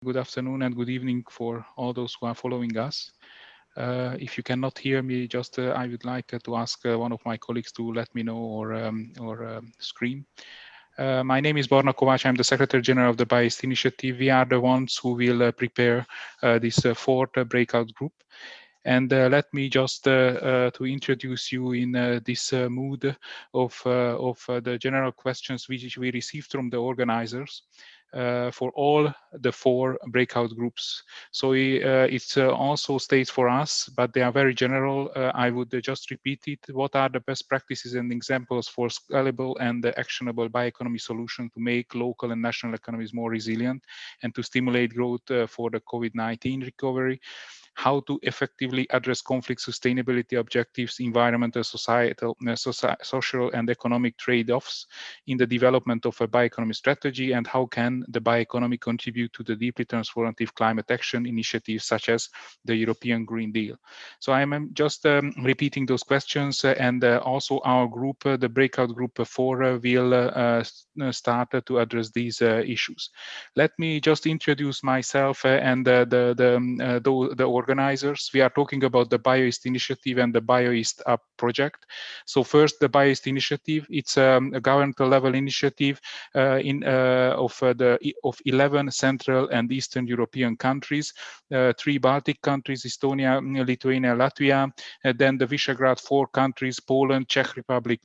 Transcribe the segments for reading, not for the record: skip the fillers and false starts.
Good afternoon and good evening for all those who are following us. If you cannot hear me, just I would like to ask one of my colleagues to let me know or scream. My name is Borna Kovács. I'm the Secretary General of the BioEast Initiative. We are the ones who will prepare this fourth breakout group. And let me just to introduce you in this mood of the general questions which we received from the organizers. For all the four breakout groups. So it also states for us, but they are very general. I would just repeat it. What are the best practices and examples for scalable and actionable bioeconomy solutions to make local and national economies more resilient and to stimulate growth for the COVID-19 recovery? How to effectively address conflict sustainability objectives, environmental, societal, social and economic trade-offs in the development of a bioeconomy strategy, and how can the bioeconomy contribute to the deeply transformative climate action initiatives such as the European Green Deal. So I'm just repeating those questions and also our group, the breakout group 4 will start to address these issues. Let me just introduce myself and the organizers. We are talking about the BioEast Initiative and the BioEast Up project. So first, the BioEast Initiative. It's a governmental level initiative of 11 Central and Eastern European countries, 3 Baltic countries, Estonia, Lithuania, Latvia, then the Visegrad 4 countries, Poland, Czech Republic,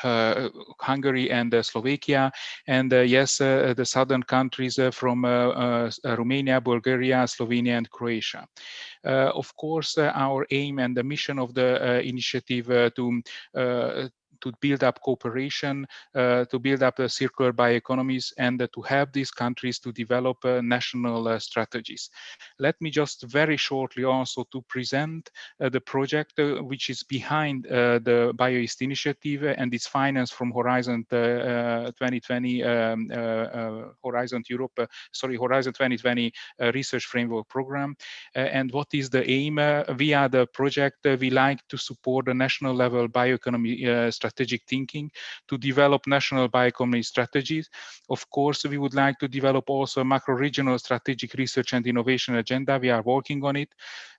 Hungary and Slovakia, and yes, the southern countries from Romania, Bulgaria, Slovenia, and Croatia. Of course, our aim and the mission of the initiative to build up cooperation, to build up circular bioeconomies, and to help these countries to develop national strategies. Let me just very shortly also to present the project which is behind the BioEast Initiative and its finance from Horizon 2020, Horizon 2020 Research Framework Program. And what is the aim? Via the project, we like to support the national level bioeconomy strategic thinking to develop national bioeconomy strategies. Of course, we would like to develop also a macro-regional strategic research and innovation agenda. We are working on it.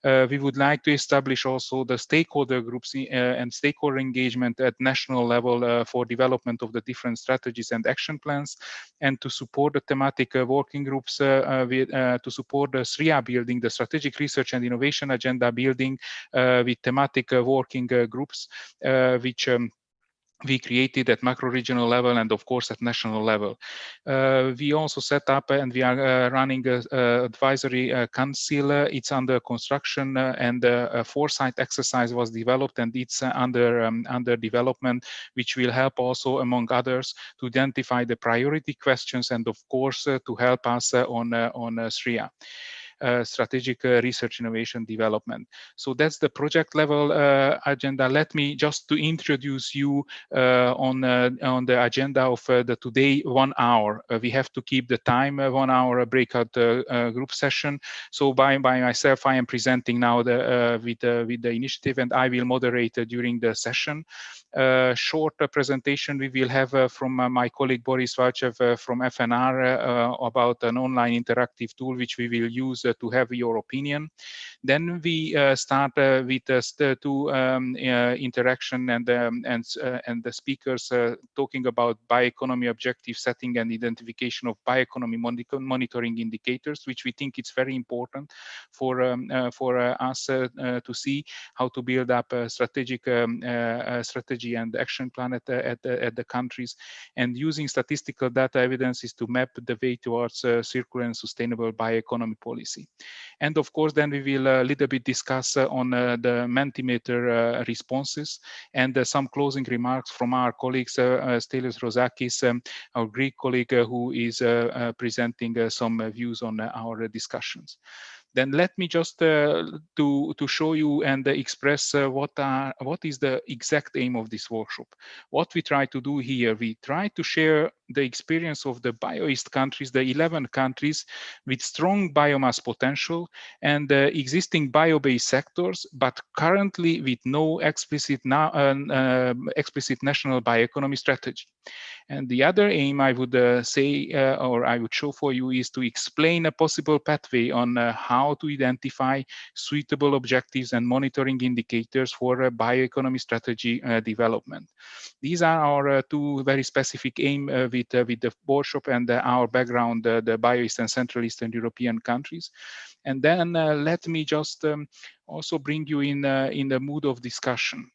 We would like to establish also the stakeholder groups and stakeholder engagement at national level for development of the different strategies and action plans, and to support the thematic working groups to support the SRIA building, the strategic research and innovation agenda building with thematic working groups, which we created at macro-regional level and of course at national level. We also set up and we are running a advisory council. It's under construction and a foresight exercise was developed and it's under development, which will help also among others to identify the priority questions and of course to help us on SRIA. Strategic research innovation development. So that's the project level agenda. Let me just to introduce you on the agenda of the today 1 hour. We have to keep the time 1 hour breakout group session. So by myself, I am presenting now with the initiative, and I will moderate during the session. Short presentation we will have from my colleague Boris Valchev from FNR about an online interactive tool which we will use to have your opinion. Then we start with two interaction and the speakers talking about bioeconomy objective setting and identification of bioeconomy monitoring indicators, which we think it's very important for us to see how to build up a strategic strategy and action plan at the countries, and using statistical data evidences to map the way towards circular and sustainable bioeconomy policy. And of course, then we will a little bit discuss on the Mentimeter responses and some closing remarks from our colleagues, Stelios Rosakis, our Greek colleague, who is presenting some views on our discussions. Then let me just to show you and express what is the exact aim of this workshop. What we try to do here, we try to share the experience of the BioEast countries, the 11 countries with strong biomass potential and existing bio-based sectors, but currently with no explicit national bioeconomy strategy. And the other aim I would say, or I would show for you, is to explain a possible pathway on how to identify suitable objectives and monitoring indicators for bioeconomy strategy development. These are our two very specific aims with the workshop and our background, the BioEast and Central Eastern European countries. And then let me just also bring you in the mood of discussion.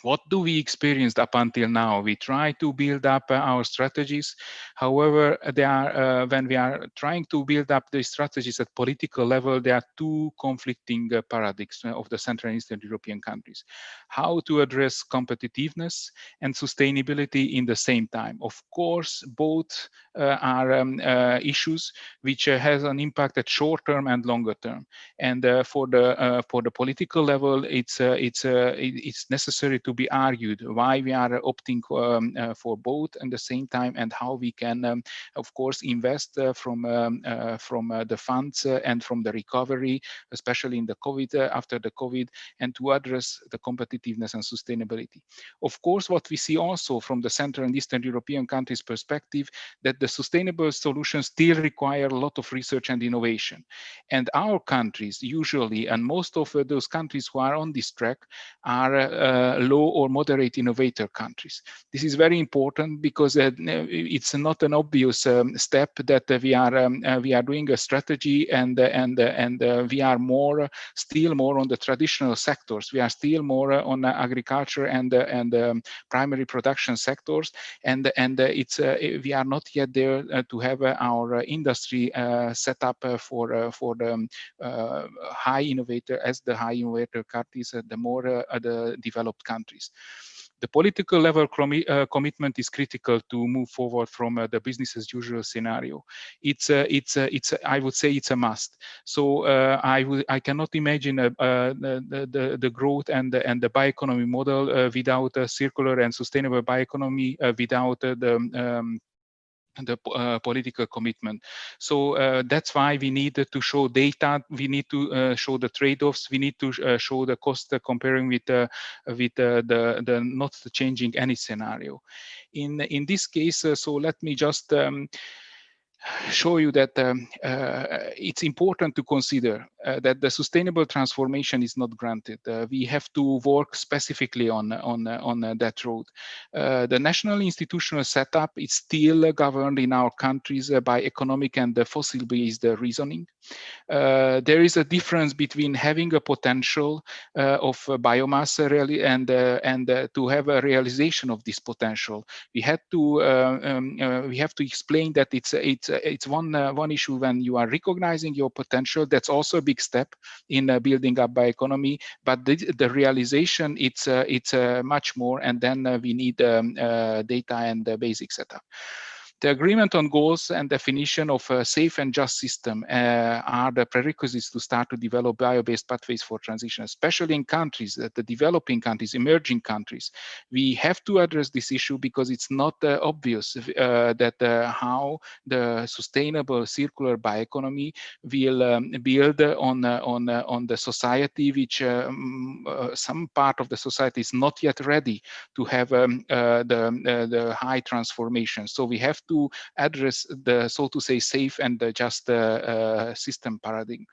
What do we experience up until now? We try to build up our strategies. However, when we are trying to build up the strategies at political level, there are two conflicting paradigms of the Central and Eastern European countries. How to address competitiveness and sustainability in the same time. Of course, both are issues which has an impact at short term and longer term. And for the political level, it's necessary to be argued why we are opting for both at the same time, and how we can, of course, invest from the funds and from the recovery, especially in the COVID, after the COVID, and to address the competitiveness and sustainability. Of course, what we see also from the Central and Eastern European countries' perspective, that the sustainable solutions still require a lot of research and innovation. And our countries usually, and most of those countries who are on this track, are low or moderate innovator countries. This is very important because it's not an obvious step that we are doing a strategy and we are still more on the traditional sectors. We are still more on agriculture and primary production sectors, and we are not yet there to have our industry set up for the high innovator countries, the more the developed countries. The political level commitment is critical to move forward from the business as usual scenario. I would say it's a must. So I cannot imagine the growth and the bioeconomy model without a circular and sustainable bioeconomy, without the political commitment. So that's why we need to show data, we need to show the trade-offs, we need to show the cost comparing with the not changing any scenario. In this case, so let me just show you that it's important to consider that the sustainable transformation is not granted. We have to work specifically on that road. The national institutional setup is still governed in our countries by economic and fossil-based reasoning. There is a difference between having a potential of biomass really and to have a realization of this potential. We have to explain that it's one issue when you are recognizing your potential. That's also a big step in building up bioeconomy, but the realization it's much more, and then we need data and the basic setup. The agreement on goals and definition of a safe and just system are the prerequisites to start to develop bio-based pathways for transition, especially in countries, the developing countries, emerging countries. We have to address this issue because it's not obvious that how the sustainable circular bioeconomy will build on the society, which some part of the society is not yet ready to have the high transformation. So we have to address the, so to say, safe and just system paradigm.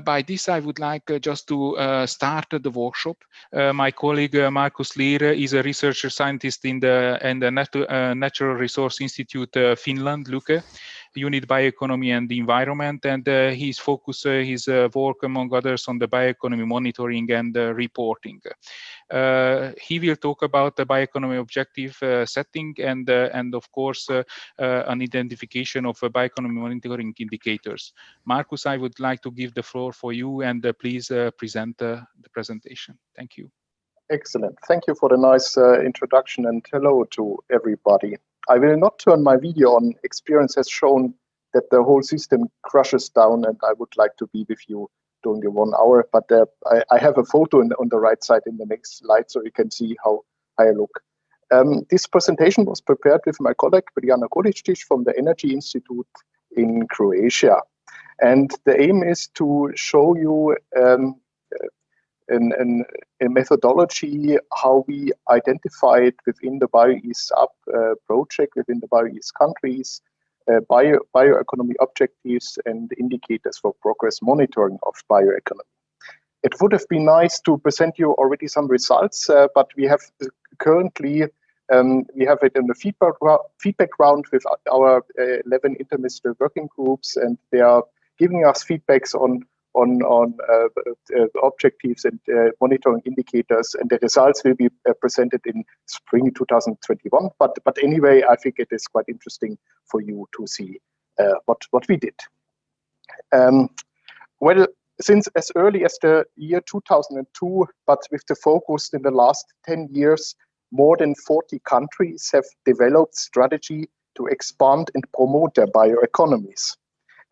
By this, I would like just to start the workshop. My colleague Markus Lehr is a researcher scientist in the Natural Resource Institute Finland, Luke, Unit Bioeconomy and the Environment, and his focus, his work, among others, on the bioeconomy monitoring and reporting. He will talk about the bioeconomy objective setting and of course an identification of bioeconomy monitoring indicators. Markus, I would like to give the floor for you, and please present the presentation. Thank you. Excellent. Thank you for the nice introduction, and hello to everybody. I will not turn my video on. Experience has shown that the whole system crashes down, and I would like to be with you during the 1 hour. But I have a photo on the right side in the next slide, so you can see how I look. This presentation was prepared with my colleague, Brijana Golicic from the Energy Institute in Croatia. And the aim is to show you a methodology how we identified within the BioEast project, within the BioEast countries, bioeconomy objectives and indicators for progress monitoring of bioeconomy. It would have been nice to present you already some results, but we have currently we have it in the feedback round with our 11 interministerial working groups, and they are giving us feedbacks on objectives and monitoring indicators, and the results will be presented in spring 2021. But anyway, I think it is quite interesting for you to see what we did. Well, since as early as the year 2002, but with the focus in the last 10 years, more than 40 countries have developed strategy to expand and promote their bioeconomies.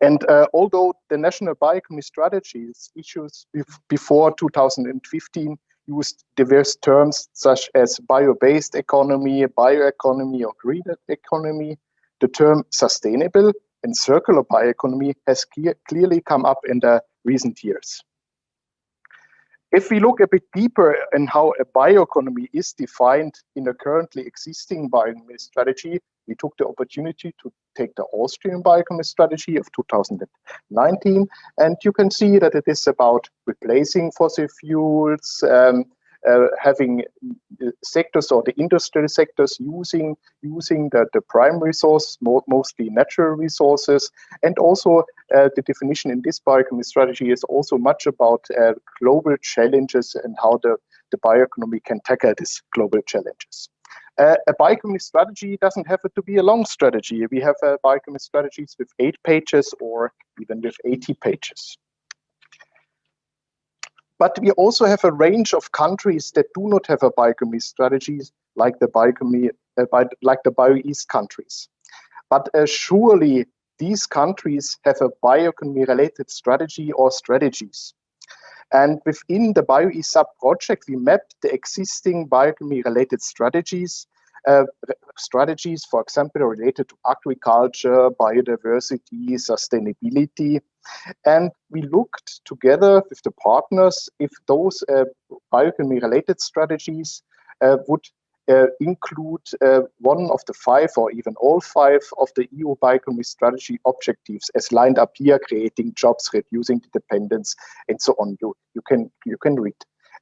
And although the national bioeconomy strategies issues before 2015 used diverse terms such as bio-based economy, bioeconomy, or green economy, the term sustainable and circular bioeconomy has clearly come up in the recent years. If we look a bit deeper in how a bioeconomy is defined in a currently existing bioeconomy strategy, we took the opportunity to take the Austrian bioeconomy strategy of 2019, and you can see that it is about replacing fossil fuels, having sectors or the industrial sectors using the prime resource, mostly natural resources, and also the definition in this bioeconomy strategy is also much about global challenges and how the bioeconomy can tackle these global challenges. A bioeconomy strategy doesn't have to be a long strategy. We have bioeconomy strategies with 8 pages or even with 80 pages. But we also have a range of countries that do not have a bioeconomy strategies like the BioEast countries. But surely these countries have a bioeconomy related strategy or strategies. And within the BioEast sub-project, we mapped the existing bioeconomy-related strategies, for example, related to agriculture, biodiversity, sustainability. And we looked together with the partners if those bioeconomy-related strategies would include one of the 5 or even all 5 of the EU bioeconomy strategy objectives as lined up here: creating jobs, reducing the dependence, and so on. You can read.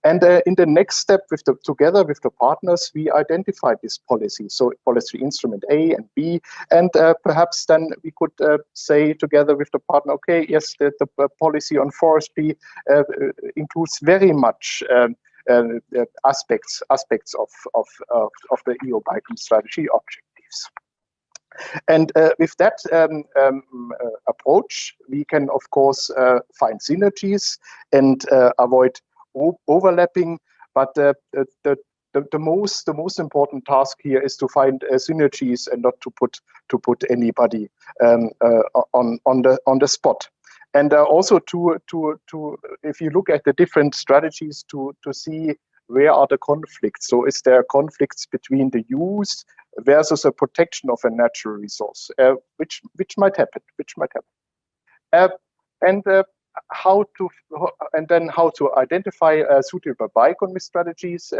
And in the next step, together with the partners, we identified this policy. So policy instrument A and B, and perhaps then we could say together with the partner, okay, yes, the policy on forestry includes very much aspects of the EU bioeconomy strategy objectives. And with that approach, we can of course find synergies and avoid overlapping. But the most important task here is to find synergies and not to put anybody on the spot. And also to if you look at the different strategies to see where are the conflicts. So is there conflicts between the use versus a protection of a natural resource, which might happen, how to identify suitable bioeconomy strategies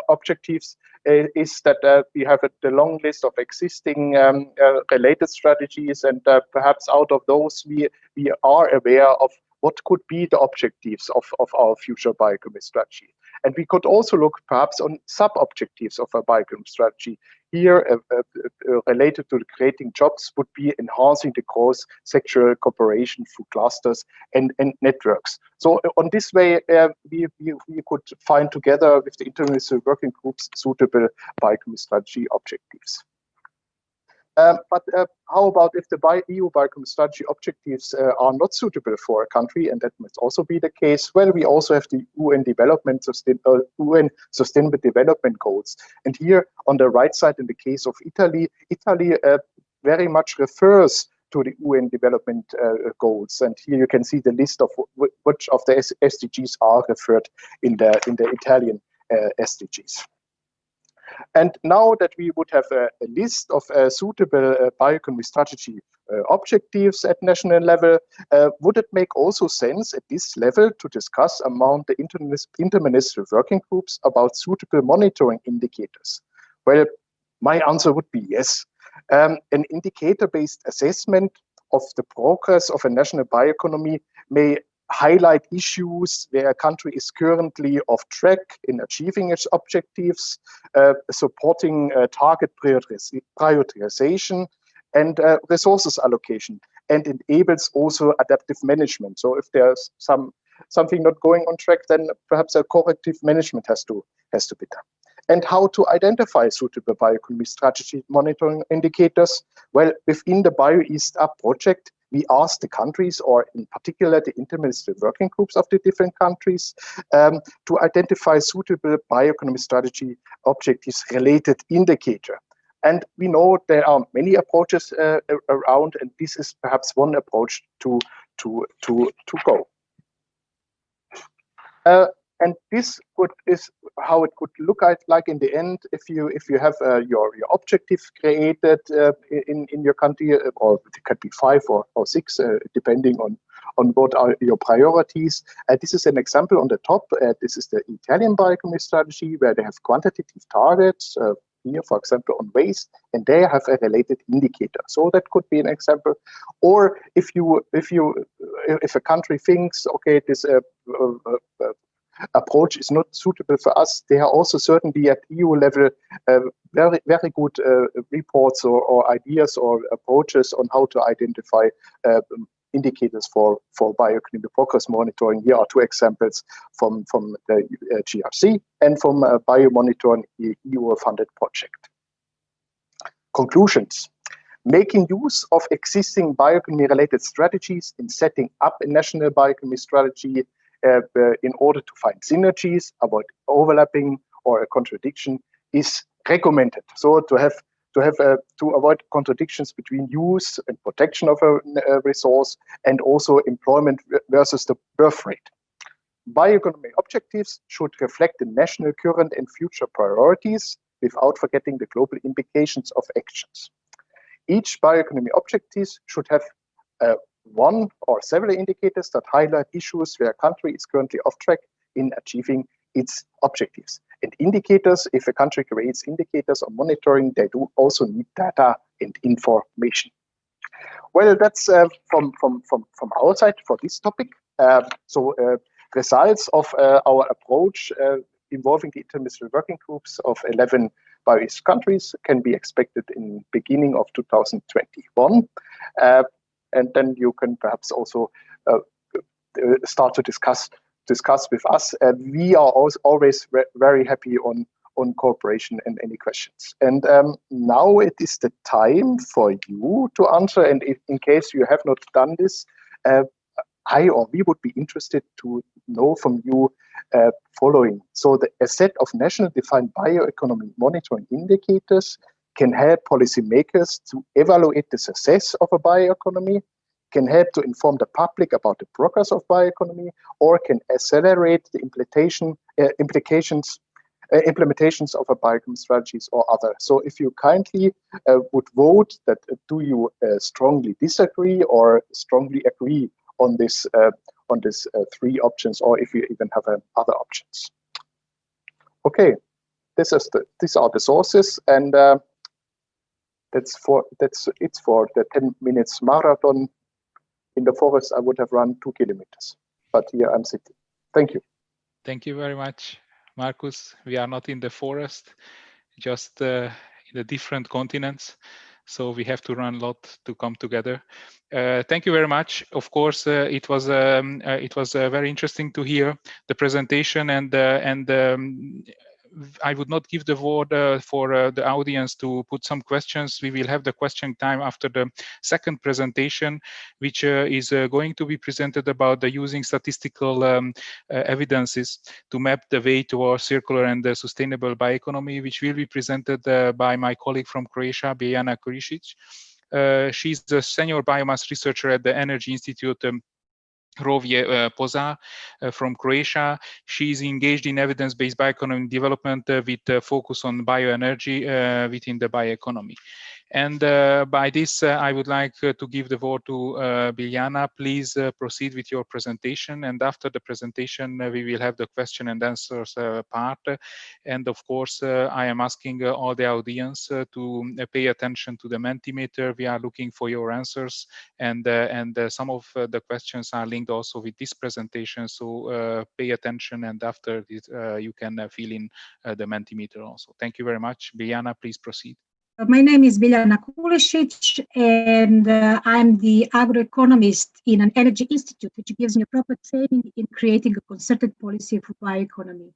objectives is that we have the long list of existing related strategies, and perhaps out of those we are aware of what could be the objectives of our future bioeconomy strategy. And we could also look perhaps on sub-objectives of a bioeconomy strategy. Here, related to creating jobs would be enhancing the cross-sectoral cooperation through clusters and networks. So on this way, we could find together with the international working groups suitable bioeconomy strategy objectives. But how about if the EU bioeconomy strategy objectives are not suitable for a country, and that must also be the case? Well, we also have the UN Sustainable Development Goals. And here on the right side, in the case of Italy very much refers to the UN development goals. And here you can see the list of which of the SDGs are referred in the Italian SDGs. And now that we would have a list of suitable bioeconomy strategy objectives at national level, would it make also sense at this level to discuss among the interministerial working groups about suitable monitoring indicators? Well, my answer would be yes. An indicator-based assessment of the progress of a national bioeconomy may highlight issues where a country is currently off track in achieving its objectives, supporting target prioritization and resources allocation, and enables also adaptive management. So if there's something not going on track, then perhaps a corrective management has to be done. And how to identify suitable bioeconomy strategy monitoring indicators? Well, within the BioEast project, we asked the countries, or in particular the interministerial working groups of the different countries, to identify suitable bioeconomy strategy objectives related indicator. And we know there are many approaches around, and this is perhaps one approach to go. And this is how it could look like in the end if you have your objective created in your country, or it could be 5 or 6 depending on what are your priorities. This is an example on the top. This is the Italian bioeconomy strategy, where they have quantitative targets here, for example, on waste, and they have a related indicator. So that could be an example. Or if a country thinks, okay, this approach is not suitable for us, there are also certainly at EU level very, very good reports or ideas or approaches on how to identify indicators for bioeconomic progress monitoring. Here are 2 examples from the GRC and from a biomonitoring EU-funded project. Conclusions. Making use of existing bioeconomy-related strategies in setting up a national bioeconomy strategy in order to find synergies, avoid overlapping or a contradiction is recommended. So to avoid contradictions between use and protection of a resource, and also employment versus the birth rate. Bioeconomy objectives should reflect the national current and future priorities without forgetting the global implications of actions. Each bioeconomy objectives should have one or several indicators that highlight issues where a country is currently off track in achieving its objectives. And indicators, if a country creates indicators on monitoring, they do also need data and information. Well, that's from our side for this topic. Results of our approach involving the interministerial working groups of 11 BioEast countries can be expected in beginning of 2021. And then you can perhaps also start to discuss with us. We are always very happy on cooperation and any questions. And now it is the time for you to answer. And if, in case you have not done this, I or we would be interested to know from you following. So a set of national defined bioeconomy monitoring indicators can help policymakers to evaluate the success of a bioeconomy, can help to inform the public about the progress of bioeconomy, or can accelerate the implementations of a bioeconomy strategies or other. So if you kindly would vote that do you strongly disagree or strongly agree on this 3 options, or if you even have other options. Okay, these are the sources, and it's for the 10 minutes marathon. In the forest, I would have run 2 kilometers, but here I'm sitting. Thank you. Thank you very much, Markus. We are not in the forest, just in the different continents. So we have to run a lot to come together. Thank you very much. Of course, it was very interesting to hear the presentation, and I would not give the word for the audience to put some questions. We will have the question time after the second presentation, which is going to be presented about the using statistical evidences to map the way towards circular and sustainable bioeconomy, which will be presented by my colleague from Croatia, Bojana Korišić. She's the senior biomass researcher at the Energy Institute Rovje Poza from Croatia. She is engaged in evidence-based bioeconomy development with focus on bioenergy within the bioeconomy. And by this, I would like to give the word to Biljana. Please proceed with your presentation. And after the presentation, we will have the question and answers part. And of course, I am asking all the audience to pay attention to the Mentimeter. We are looking for your answers. And some of the questions are linked also with this presentation. So pay attention. And after this, you can fill in the Mentimeter also. Thank you very much. Biljana, please proceed. My name is Biljana Kulisic, and I'm the agroeconomist in an energy institute, which gives me proper training in creating a concerted policy for bioeconomy.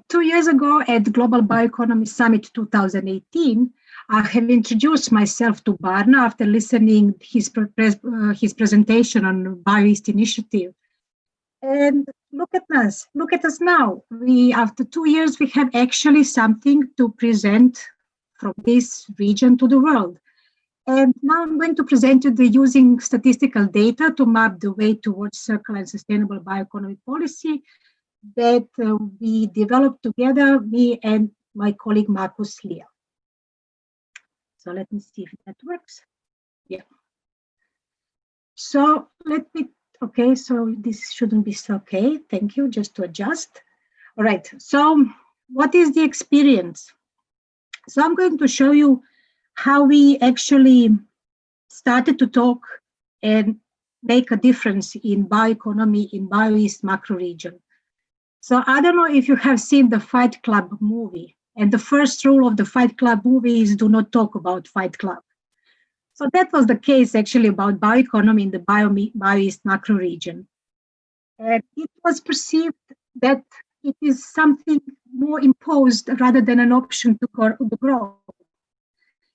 2 years ago at Global Bioeconomy Summit 2018, I have introduced myself to Barna after listening his presentation on BioEast Initiative. And look at us now. After 2 years, we have actually something to present from this region to the world. And now I'm going to present you using statistical data to map the way towards circular and sustainable bioeconomy policy that we developed together, me and my colleague Markus Lehr. So let me see if that works. Yeah. So okay, so this shouldn't be so okay. Thank you, just to adjust. All right, so what is the experience? So I'm going to show you how we actually started to talk and make a difference in bioeconomy in BioEast macro region. So I don't know if you have seen the Fight Club movie, and the first rule of the Fight Club movie is do not talk about Fight Club. So that was the case actually about bioeconomy in the BioEast macro region. And it was perceived that it is something more imposed rather than an option to grow.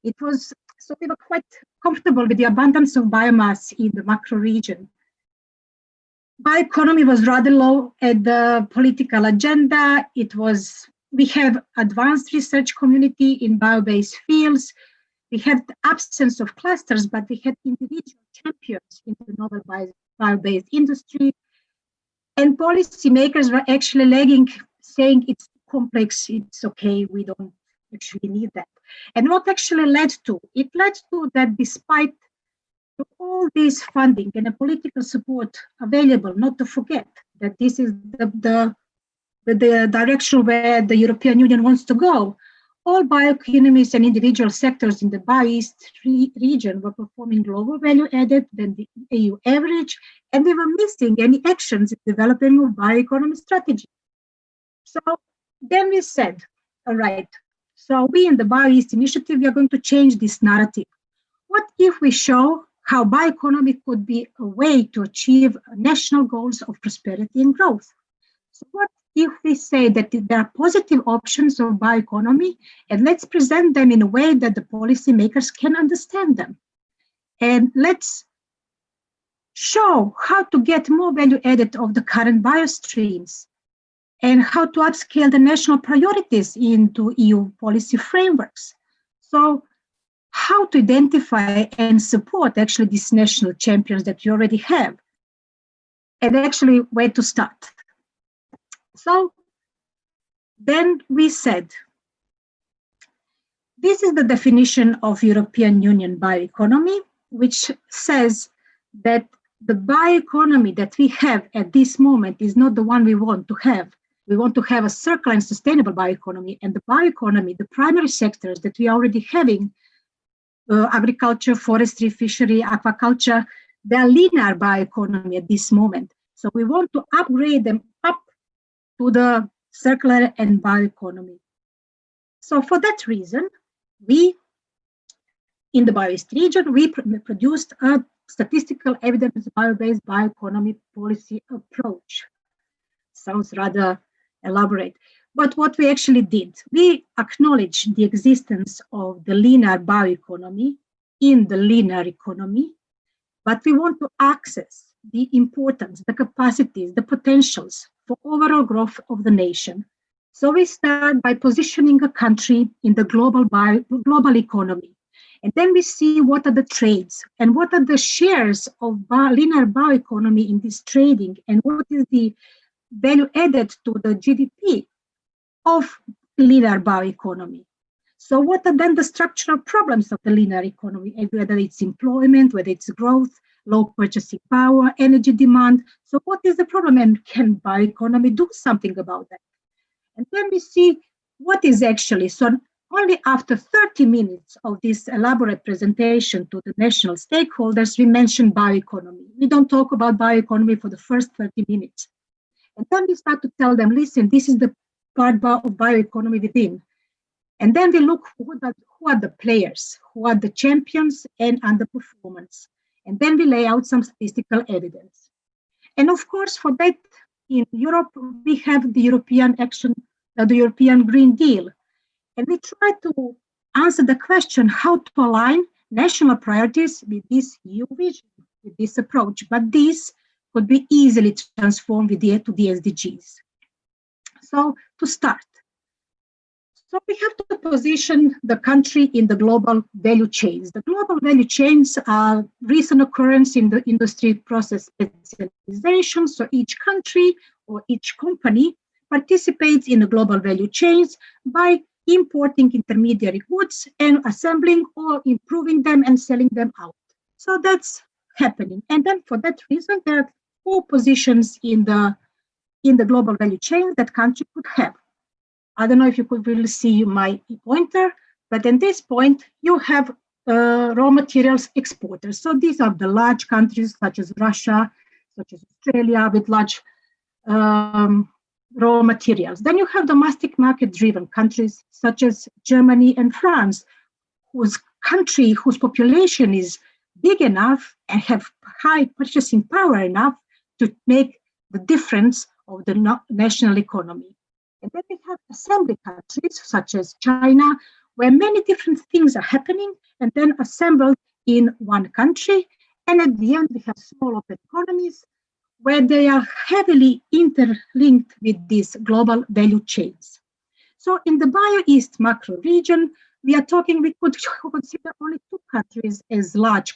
So we were quite comfortable with the abundance of biomass in the macro region. Bioeconomy was rather low at the political agenda. We have advanced research community in bio-based fields. We had the absence of clusters, but we had individual champions in the novel bio-based industry. And policymakers were actually lagging, saying it's complex, it's okay, we don't actually need that. And what actually led to? It led to that despite all this funding and the political support available, not to forget that this is the direction where the European Union wants to go, all bioeconomies and individual sectors in the BioEast region were performing lower value added than the EU average, and they were missing any actions in developing a bioeconomy strategy. So then we said, all right, so we in the BioEast Initiative, we are going to change this narrative. What if we show how bioeconomy could be a way to achieve national goals of prosperity and growth? So what if we say that there are positive options of bioeconomy, and let's present them in a way that the policymakers can understand them? And let's show how to get more value added of the current biostreams and how to upscale the national priorities into EU policy frameworks. So how to identify and support actually these national champions that you already have, and actually where to start. So then we said, this is the definition of European Union bioeconomy, which says that the bioeconomy that we have at this moment is not the one we want to have. We want to have a circular and sustainable bioeconomy, and the bioeconomy, the primary sectors that we are already having, agriculture, forestry, fishery, aquaculture, they are linear bioeconomy at this moment. So we want to upgrade them up to the circular and bioeconomy. So for that reason, we, in the BioEast region, we produced a statistical evidence bio-based bioeconomy policy approach. Sounds rather elaborate. But what we actually did, we acknowledged the existence of the linear bioeconomy in the linear economy, but we want to access the importance, the capacities, the potentials for overall growth of the nation. So we start by positioning a country in the global economy. And then we see what are the trades and what are the shares of linear bioeconomy in this trading, and what is the value added to the GDP of linear bioeconomy. So what are then the structural problems of the linear economy, whether it's employment, whether it's growth, low purchasing power, energy demand. So what is the problem, and can bioeconomy do something about that? And then we see what is actually, so only after 30 minutes of this elaborate presentation to the national stakeholders, we mention bioeconomy. We don't talk about bioeconomy for the first 30 minutes. And then we start to tell them, listen, this is the part of bioeconomy within. And then we look who are the players, who are the champions and underperformers. And then we lay out some statistical evidence. And of course, for that, in Europe, we have the European the European Green Deal. And we try to answer the question how to align national priorities with this EU vision, with this approach. But this could be easily transformed to the SDGs. So to start, so we have to position the country in the global value chains. The global value chains are recent occurrence in the industry process specialization. So each country or each company participates in the global value chains by importing intermediary goods and assembling or improving them and selling them out. So that's happening. And then for that reason, there are 4 positions in the global value chain that country could have. I don't know if you could really see my pointer, but in this point, you have raw materials exporters. So these are the large countries such as Russia, such as Australia, with large raw materials. Then you have domestic market-driven countries such as Germany and France, whose population is big enough and have high purchasing power enough to make the difference of the national economy. And then we have assembly countries such as China, where many different things are happening and then assembled in one country. And at the end, we have small open economies where they are heavily interlinked with these global value chains. So in the BioEast macro region, we could consider only 2 countries, as large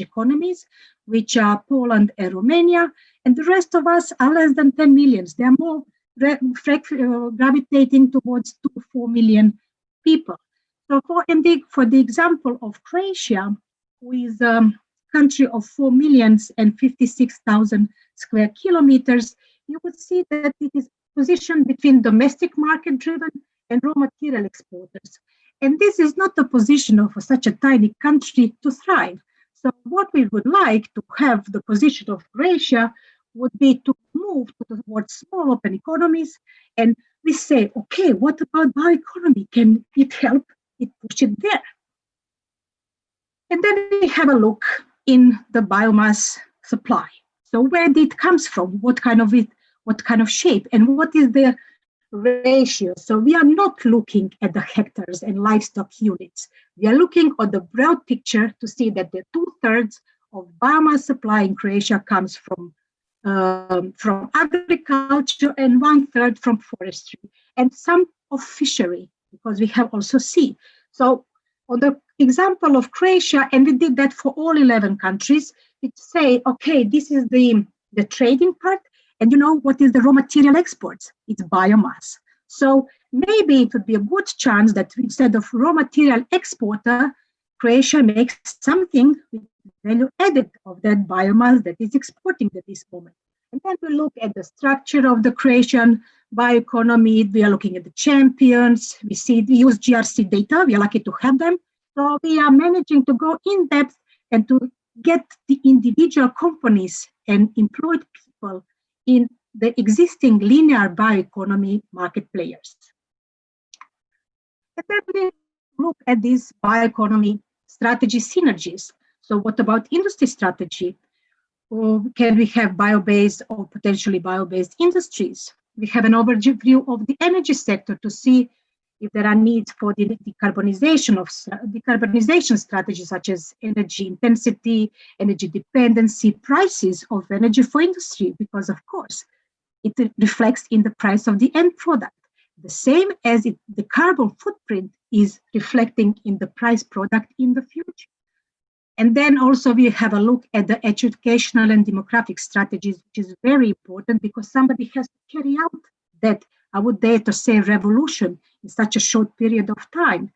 economies, which are Poland and Romania, and the rest of us are less than 10 million. They are more gravitating towards 2 to 4 million people. So for the example of Croatia, who is a country of 4,056,000 square kilometers, you would see that it is positioned between domestic market-driven and raw material exporters. And this is not the position of such a tiny country to thrive. So what we would like to have the position of Croatia would be to move towards small open economies. And we say, okay, what about bioeconomy? Can it help it push it there? And then we have a look in the biomass supply. So where did it comes from? What kind of shape, and what is the ratio? So we are not looking at the hectares and livestock units. We are looking at the broad picture to see that the 2/3 of biomass supply in Croatia comes from agriculture and 1/3 from forestry, and some of fishery, because we have also sea. So on the example of Croatia, and we did that for all 11 countries, we say, okay, this is the trading part, and you know what is the raw material exports? It's biomass. So maybe it would be a good chance that instead of raw material exporter, Croatia makes something with value added of that biomass that is exporting at this moment. And then we look at the structure of the Croatian bioeconomy. We are looking at the champions. We use GRC data. We are lucky to have them. So we are managing to go in depth and to get the individual companies and employed people in the existing linear bioeconomy market players. And then we look at these bioeconomy strategy synergies. So what about industry strategy? Or can we have bio-based or potentially bio-based industries? We have an overview of the energy sector to see if there are needs for the decarbonization strategies such as energy intensity, energy dependency, prices of energy for industry, because of course it reflects in the price of the end product. The same as the carbon footprint is reflecting in the price product in the future. And then also we have a look at the educational and demographic strategies, which is very important because somebody has to carry out that, I would dare to say, revolution in such a short period of time.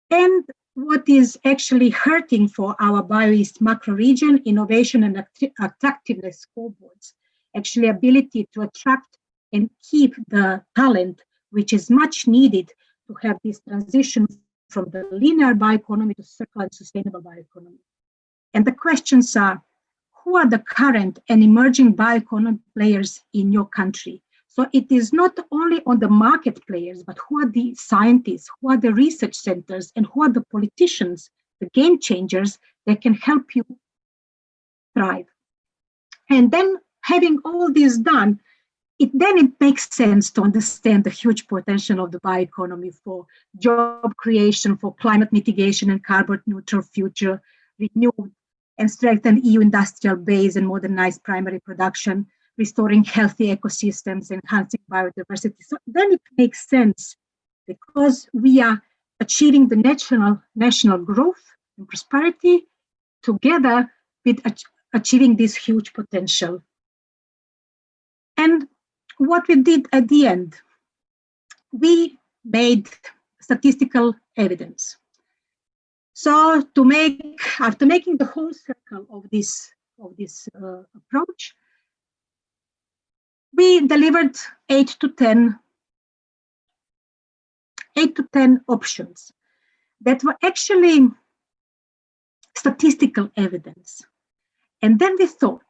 And what is actually hurting for our BioEast macro region, innovation and attractiveness scoreboards, actually ability to attract and keep the talent, which is much needed to have this transition from the linear bioeconomy to circular and sustainable bioeconomy. And the questions are, who are the current and emerging bioeconomy players in your country? So it is not only on the market players, but who are the scientists, who are the research centers, and who are the politicians, the game changers that can help you thrive. And then having all this done, it makes sense to understand the huge potential of the bioeconomy for job creation, for climate mitigation and carbon neutral future, renewed and strengthen EU industrial base and modernize primary production, restoring healthy ecosystems, enhancing biodiversity. So then it makes sense because we are achieving the national growth and prosperity together with achieving this huge potential. And what we did at the end, we made statistical evidence. So after making the whole circle of this approach, we delivered 8 to 10 options that were actually statistical evidence. And then we thought,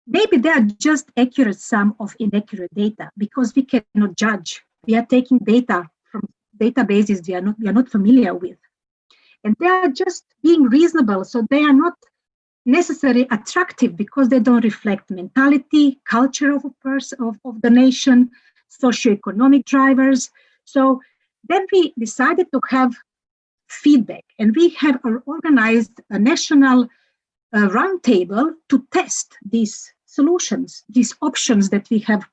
maybe they are just accurate sum of inaccurate data because we cannot judge. We are taking data from databases we are not familiar with. And they are just being reasonable, so they are not necessarily attractive because they don't reflect mentality, culture of the nation, socioeconomic drivers. So then we decided to have feedback, and we have organized a national roundtable to test these solutions, these options that we have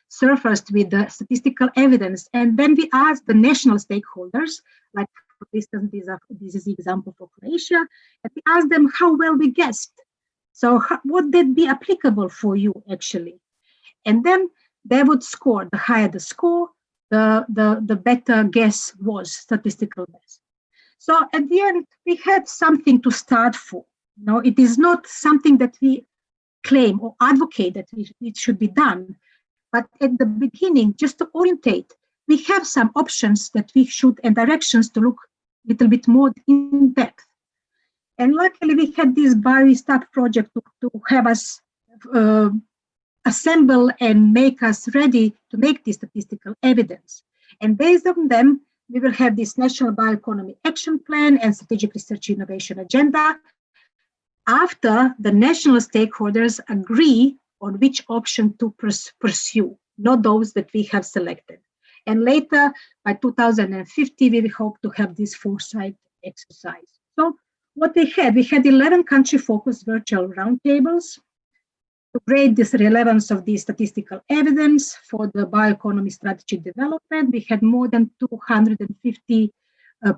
surfaced with the statistical evidence. And then we asked the national stakeholders, like for instance, this is the example for Croatia, and we asked them how well we guessed. So would that be applicable for you actually? And then they would score. The higher the score, the better guess was, statistical guess. So at the end, we had something to start for. No, it is not something that we claim or advocate that it should be done. But at the beginning, just to orientate, we have some options that we should and directions to look a little bit more in depth. And luckily, we had this BioEast project to have us assemble and make us ready to make this statistical evidence. And based on them, we will have this National Bioeconomy Action Plan and Strategic Research Innovation Agenda after the national stakeholders agree on which option to pursue, not those that we have selected. And later, by 2050, we hope to have this foresight exercise. So what we had 11 country-focused virtual roundtables to grade this relevance of the statistical evidence for the bioeconomy strategy development. We had more than 250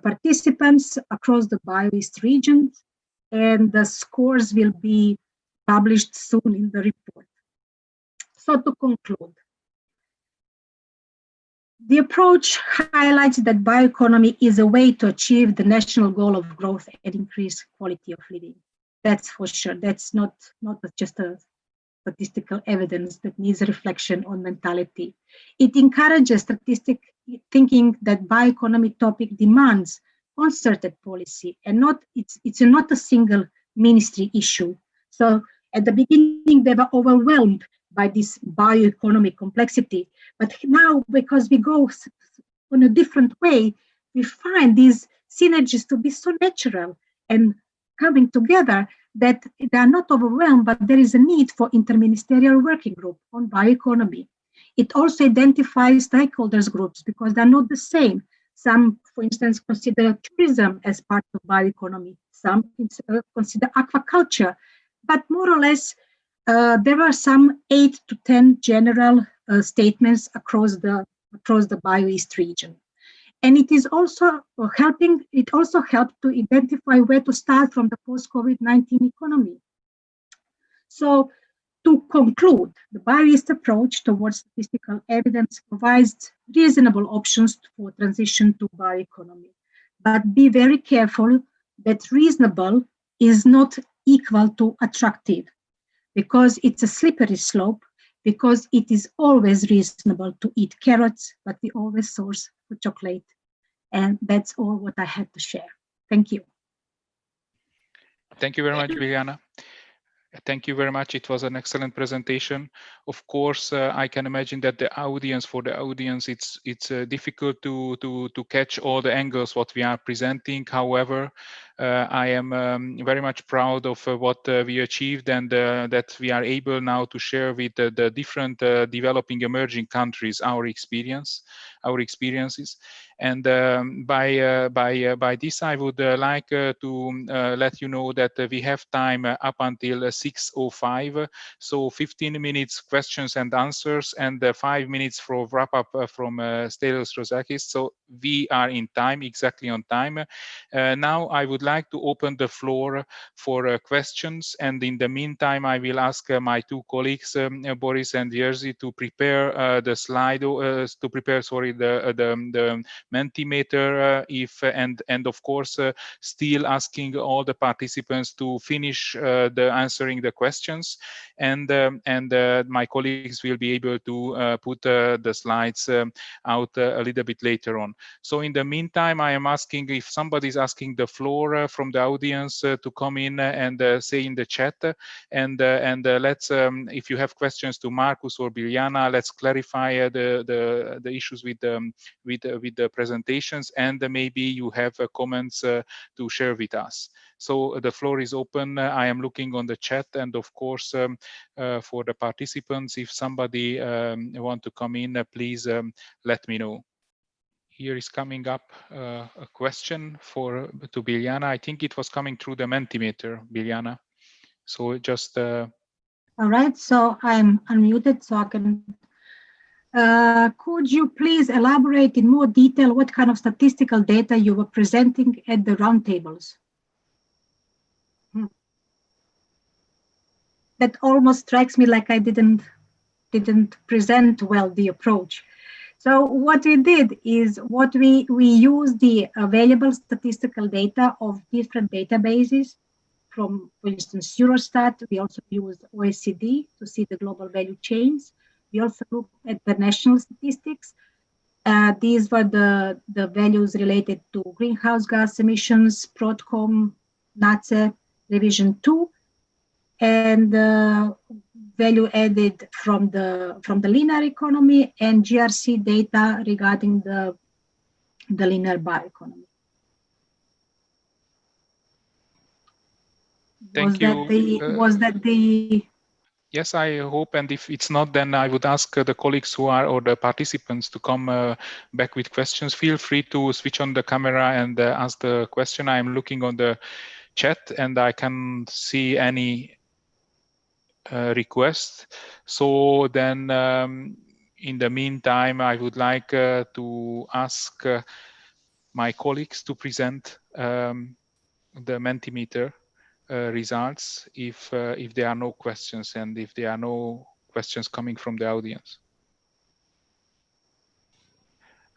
participants across the BioEast region, and the scores will be published soon in the report. So to conclude, the approach highlights that bioeconomy is a way to achieve the national goal of growth and increase quality of living. That's for sure. That's not just a statistical evidence that needs a reflection on mentality. It encourages statistic thinking that bioeconomy topic demands concerted policy and it's not a single ministry issue. So at the beginning, they were overwhelmed by this bioeconomic complexity. But now, because we go on a different way, we find these synergies to be so natural and coming together that they are not overwhelmed, but there is a need for interministerial working group on bioeconomy. It also identifies stakeholders groups because they're not the same. Some, for instance, consider tourism as part of bioeconomy. Some consider aquaculture, but more or less, there are some 8 to 10 general statements across the BioEast region. And it is also helping, it also helped to identify where to start from the post-COVID-19 economy. So to conclude, the BioEast approach towards statistical evidence provides reasonable options for transition to bioeconomy. But be very careful that reasonable is not equal to attractive, because it's a slippery slope, because it is always reasonable to eat carrots, but we always source for chocolate. And that's all what I had to share. Thank you. Thank you very much, Biljana. Thank you very much. It was an excellent presentation. Of course, I can imagine that for the audience, it's difficult to catch all the angles what we are presenting. However, I am very much proud of what we achieved, and that we are able now to share with the different developing emerging countries our experiences. And by this, I would like to let you know that we have time up until 6:05. So 15 minutes questions and answers, and 5 minutes for wrap up from Stelios Rozakis. So we are in time, exactly on time. Now I would like to open the floor for questions. And in the meantime, I will ask my two colleagues, Boris and Jerzy, to prepare the slide, the Mentimeter, and of course still asking all the participants to finish the answering the questions, and my colleagues will be able to put the slides out a little bit later on. So in the meantime, I am asking if somebody is asking the floor from the audience to come in and say in the chat, and let's if you have questions to Marcus or Biljana, let's clarify the issues with the presentations, and maybe you have comments to share with us. So the floor is open. I am looking on the chat, and of course for the participants, if somebody want to come in, please let me know. Here is coming up a question to Biljana. I think it was coming through the Mentimeter, Biljana. So just all right, so I'm unmuted, so I can could you please elaborate in more detail what kind of statistical data you were presenting at the roundtables? That almost strikes me like I didn't present well the approach. So what we did is we use the available statistical data of different databases from, for instance, Eurostat. We also used OECD to see the global value chains. We also looked at the national statistics. These were the values related to greenhouse gas emissions, Prodcom, NACE, revision 2, and value added from the linear economy, and GRC data regarding the linear bioeconomy. Thank you. Was that the? Yes, I hope, and if it's not, then I would ask the colleagues or the participants to come back with questions. Feel free to switch on the camera and ask the question. I'm looking on the chat and I can see any request. So then in the meantime, I would like to ask my colleagues to present the Mentimeter results if there are no questions and if there are no questions coming from the audience.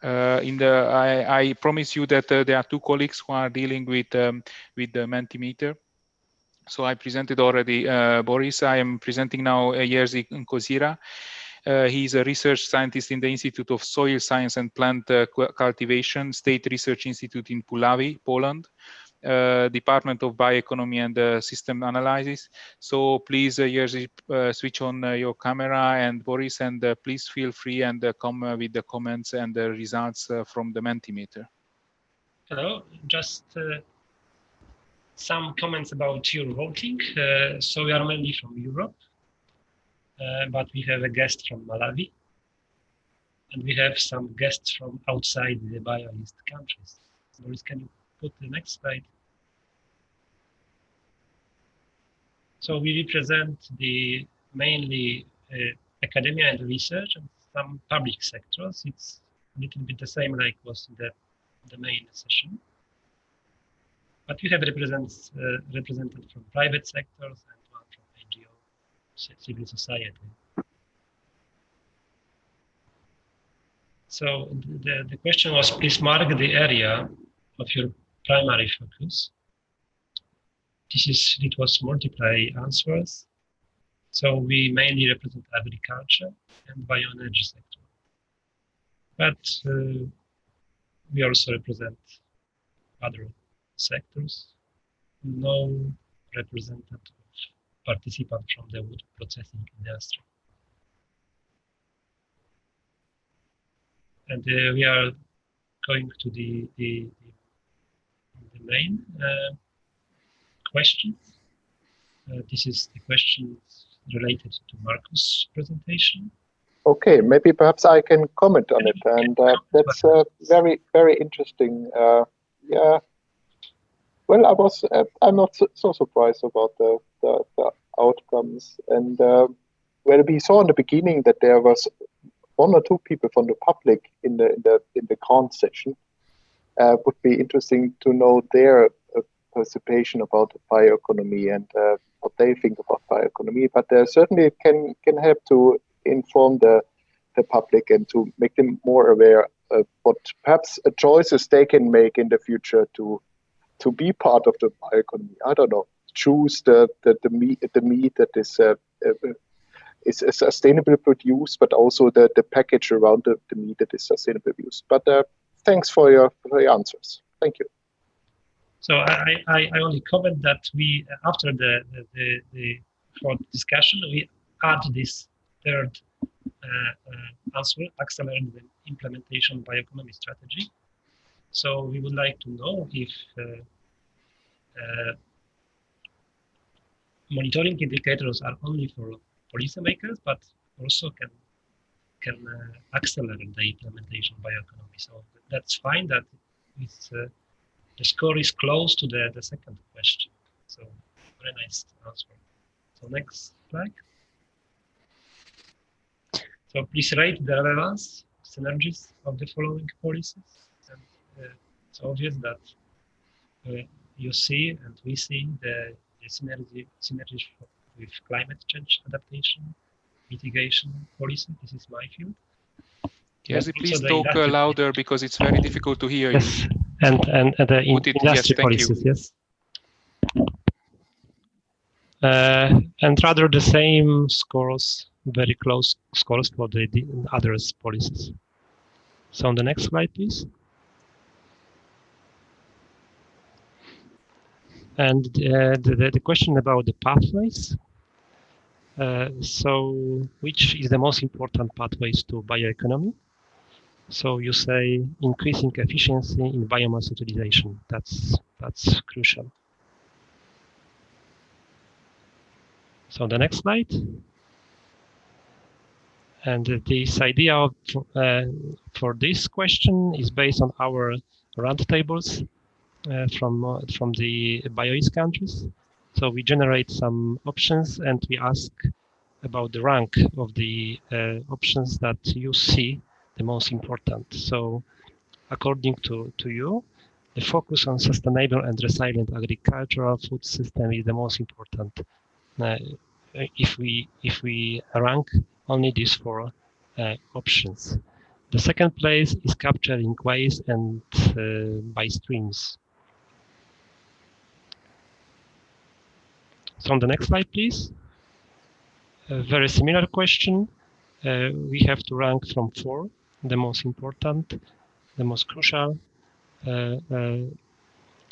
I promise you that there are two colleagues who are dealing with the Mentimeter. So I presented already Boris. I am presenting now Jerzy Kozira. He's a research scientist in the Institute of Soil Science and Plant Cultivation, State Research Institute in Puławy, Poland. Department of Bioeconomy and System Analysis. So please, Jerzy, switch on your camera, and Boris, and please feel free and come with the comments and the results from the Mentimeter. Hello, just some comments about your voting. So we are mainly from Europe, but we have a guest from Malawi, and we have some guests from outside the BioEast countries. Boris, can you put the next slide? So we represent the mainly academia and research and some public sectors. It's a little bit the same like was in the the main session. But we have represented from private sectors and one from NGO, civil society. So the question was, please mark the area of your primary focus. It was multiple answers. So we mainly represent agriculture and bioenergy sector. But we also represent other sectors. No representative participant from the wood processing industry. And we are going to the main questions. This is the questions related to Marcus' presentation. Okay, maybe perhaps I can comment on it, and that's very, very interesting. Yeah. Well, I'm not so surprised about the outcomes, and when we saw in the beginning that there was one or two people from the public in the Kant session, would be interesting to know their participation about bioeconomy and what they think about bioeconomy. But certainly it can help to inform the public and to make them more aware of what perhaps choices they can make in the future to be part of the bioeconomy. I don't know, choose the meat that is sustainably produced, but also the package around the meat that is sustainably used. But thanks for your answers. Thank you. So I only comment that we, after the short discussion, we add this third answer, accelerate the implementation bioeconomy strategy. So we would like to know if monitoring indicators are only for policymakers, but also can accelerate the implementation of bioeconomy. So that's fine that it's, the score is close to the second question. So very nice answer. So next slide. So please rate the relevance, synergies of the following policies. And it's obvious that you see and we see the synergies with climate change adaptation, mitigation policy. This is my field. Yes, please talk louder because it's very difficult to hear yes. you. And the industry policies, yes. And rather the same scores, very close scores for the other policies. So on the next slide, please. And the question about the pathways. So which is the most important pathways to bioeconomy? So you say increasing efficiency in biomass utilization. That's crucial. So the next slide. And this idea of, for this question is based on our roundtables from the BioEast countries. So we generate some options and we ask about the rank of the options that you see the most important. So according to you, the focus on sustainable and resilient agricultural food system is the most important. If we rank only these four options. The second place is capturing waste and by streams. So on the next slide, please. A very similar question. We have to rank from four, the most important, the most crucial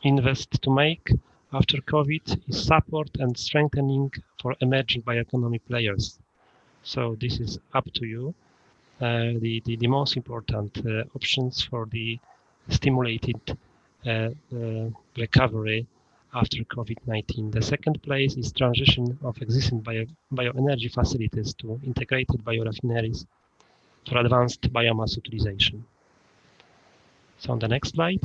invest to make after COVID is support and strengthening for emerging bioeconomy players. So this is up to you. The most important options for the stimulated recovery after COVID-19. The second place is transition of existing bioenergy facilities to integrated biorefineries for advanced biomass utilization. So on the next slide.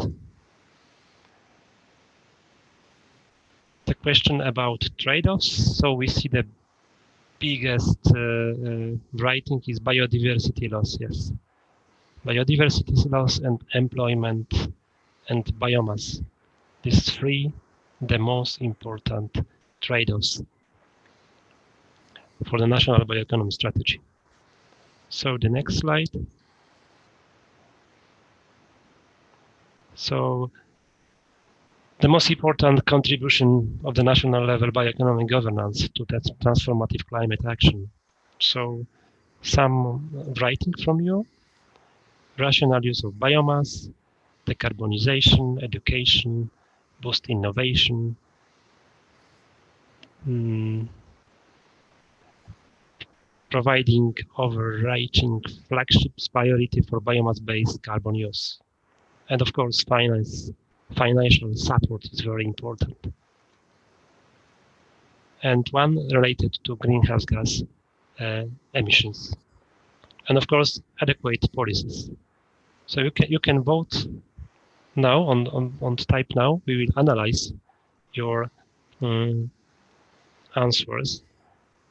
The question about trade-offs. So we see the biggest writing is biodiversity loss, yes. Biodiversity loss and employment and biomass. These three, the most important trade-offs for the national bioeconomy strategy. So the next slide. So the most important contribution of the national level bioeconomic governance to that transformative climate action. So some writing from you, rational use of biomass, decarbonization, education, boost innovation, providing overarching flagships priority for biomass-based carbon use. And of course, financial support is very important. And one related to greenhouse gas emissions. And of course, adequate policies. So you can vote now on type now. We will analyze your answers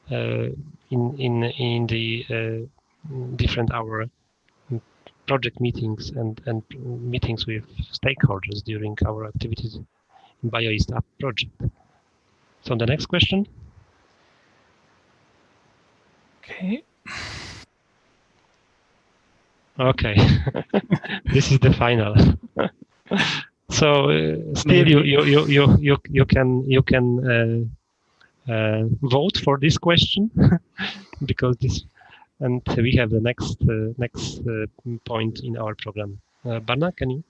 in the different hour project meetings and meetings with stakeholders during our activities in BioEast App project. So the next question. Okay. Okay, this is the final. So still, you can vote for this question because this, and we have the next point in our program. Barna, can you?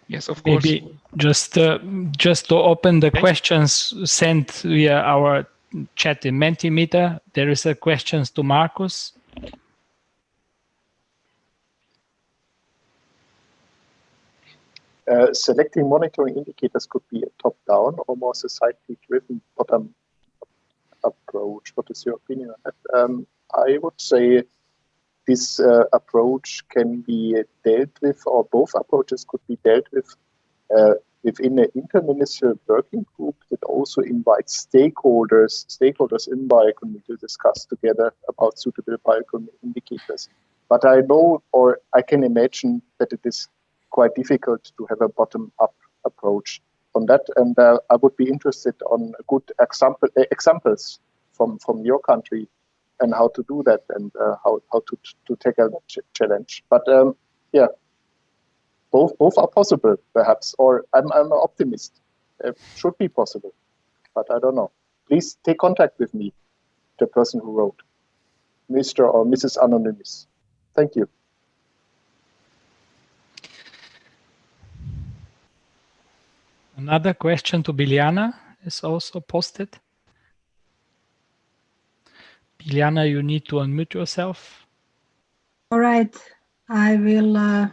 Yes, of course. Maybe just to open the questions sent via our chat in Mentimeter. There is a questions to Marcus. Selecting monitoring indicators could be a top-down or more society-driven bottom approach. What is your opinion on that? I would say this approach can be dealt with, or both approaches could be dealt with within an interministerial working group that also invites stakeholders in bioeconomy to discuss together about suitable bioeconomy indicators. But I know, or I can imagine that it is quite difficult to have a bottom-up approach on that, and I would be interested on good examples from your country and how to do that and how to tackle that challenge. But yeah, both are possible, perhaps, or I'm an optimist. It should be possible, but I don't know. Please take contact with me, the person who wrote, Mr. or Mrs. Anonymous. Thank you. Another question to Biljana is also posted. Biljana, you need to unmute yourself. All right, I will.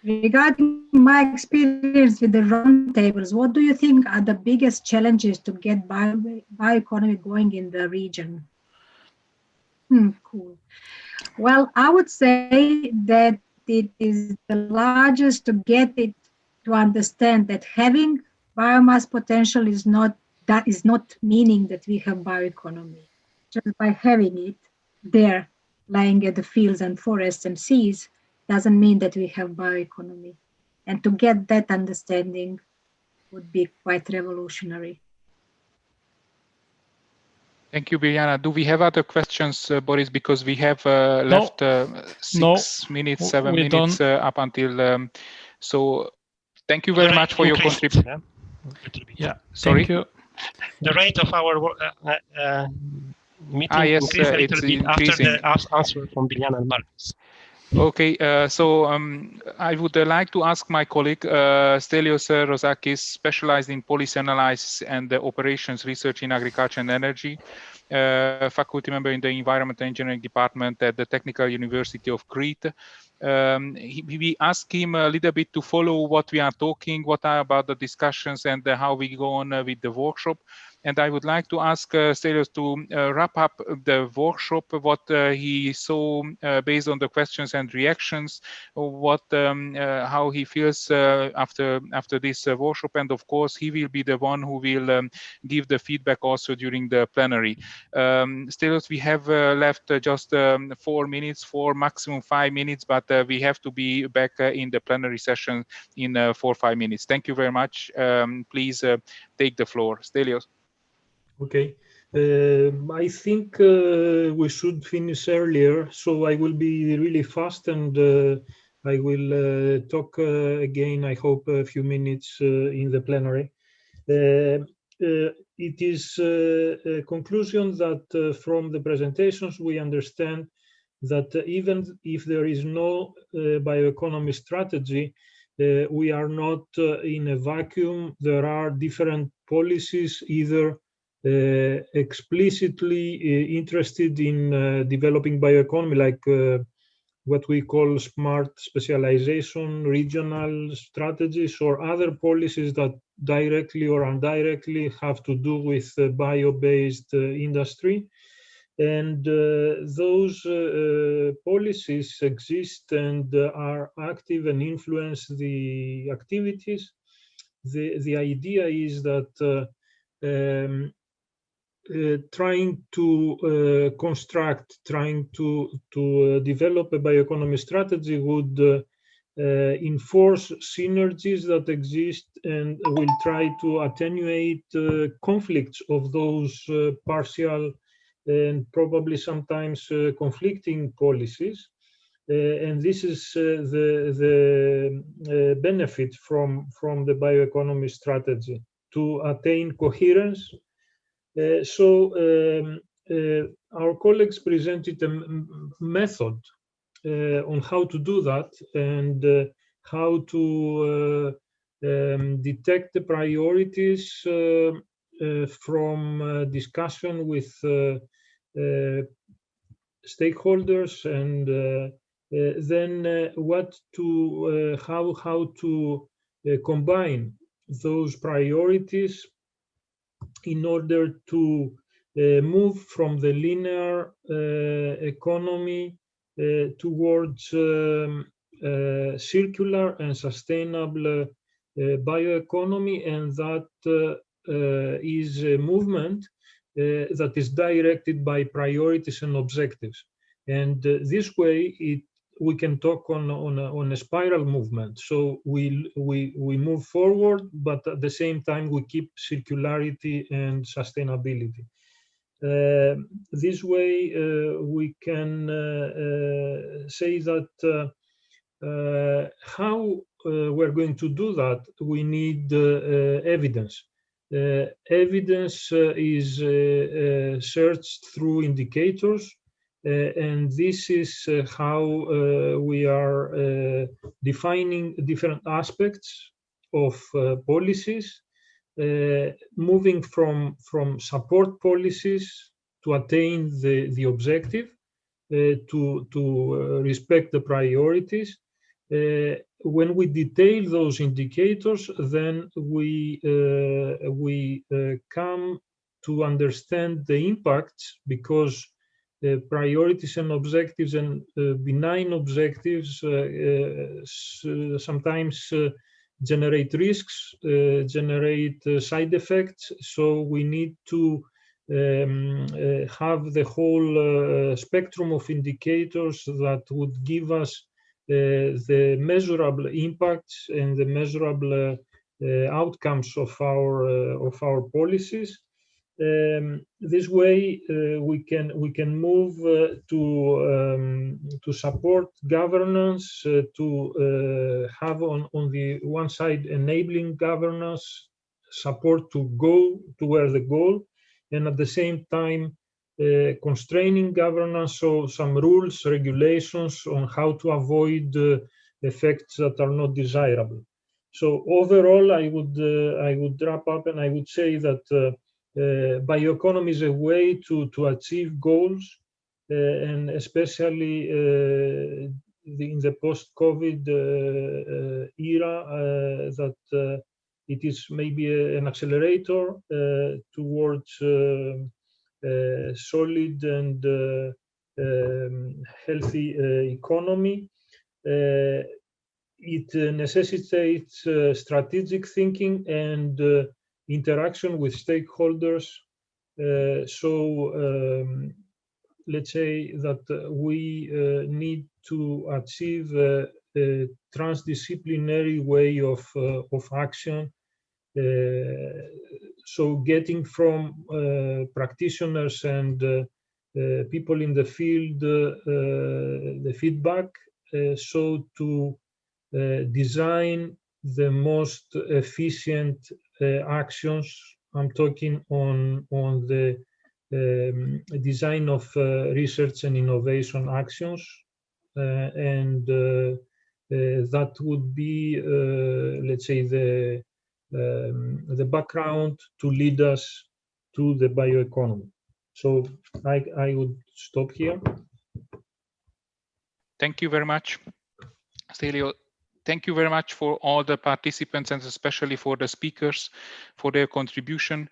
Regarding my experience with the roundtables, what do you think are the biggest challenges to get bioeconomy going in the region? Cool. Well, I would say that it is the largest to get it to understand that having biomass potential is not meaning that we have bioeconomy. Just by having it there, lying at the fields and forests and seas, doesn't mean that we have bioeconomy. And to get that understanding would be quite revolutionary. Thank you, Biljana. Do we have other questions, Boris? Because we have left 6 minutes, 7 minutes up until. So thank you very much for your contribution. Yeah, sorry. Thank you. The rate of our meeting yes, increased a little bit increasing. after the answer from Biljana and Marcus. Okay, so I would like to ask my colleague Stelios Rosakis, specialized in policy analysis and operations research in agriculture and energy, faculty member in the Environment and Engineering Department at the Technical University of Crete. We ask him a little bit to follow what we are talking, what are about the discussions and how we go on with the workshop. And I would like to ask Stelios to wrap up the workshop, what he saw based on the questions and reactions, how he feels after this workshop, and of course he will be the one who will give the feedback also during the plenary. Stelios, we have left just 4 minutes, for maximum 5 minutes, but we have to be back in the plenary session in 4 or 5 minutes. Thank you very much. Please take the floor, Stelios. Okay. I think we should finish earlier, so I will be really fast, and I will talk again, I hope, a few minutes in the plenary. It is a conclusion that from the presentations we understand that even if there is no bioeconomy strategy, we are not in a vacuum. There are different policies, either explicitly interested in developing bioeconomy, like what we call smart specialization, regional strategies, or other policies that directly or indirectly have to do with bio-based industry. And those policies exist and are active and influence the activities. The idea is that trying to construct, trying to develop a bioeconomy strategy would enforce synergies that exist and will try to attenuate conflicts of those partial and probably sometimes conflicting policies. And this is the benefit from the bioeconomy strategy, to attain coherence. Our colleagues presented a method on how to do that, and how to detect the priorities from discussion with stakeholders, and then how to combine those priorities in order to move from the linear economy towards circular and sustainable bioeconomy, and that is a movement that is directed by priorities and objectives. And this way, we can talk on a spiral movement. So we move forward, but at the same time we keep circularity and sustainability. This way we can say that how we're going to do that, we need evidence. Evidence is searched through indicators. And this is how we are defining different aspects of policies, moving from support policies to attain the objective, to respect the priorities. When we detail those indicators, then we come to understand the impacts, because priorities and objectives and benign objectives sometimes generate risks, generate side effects. So we need to have the whole spectrum of indicators that would give us the measurable impacts and the measurable outcomes of our policies. This way we can move to support governance, to have on the one side enabling governance, support to go toward the goal, and at the same time constraining governance, so some rules, regulations on how to avoid effects that are not desirable. So overall, I would wrap up and I would say that bioeconomy is a way to achieve goals, and especially in the post-COVID era, that it is maybe an accelerator towards solid and healthy economy. It necessitates strategic thinking and interaction with stakeholders. Let's say that we need to achieve a transdisciplinary way of action. So getting from practitioners and people in the field the feedback, so to design the most efficient actions. I'm talking on the design of research and innovation actions, and that would be, let's say, the background to lead us to the bioeconomy. So I would stop here. Thank you very much, Stelio. Thank you very much for all the participants and especially for the speakers for their contribution.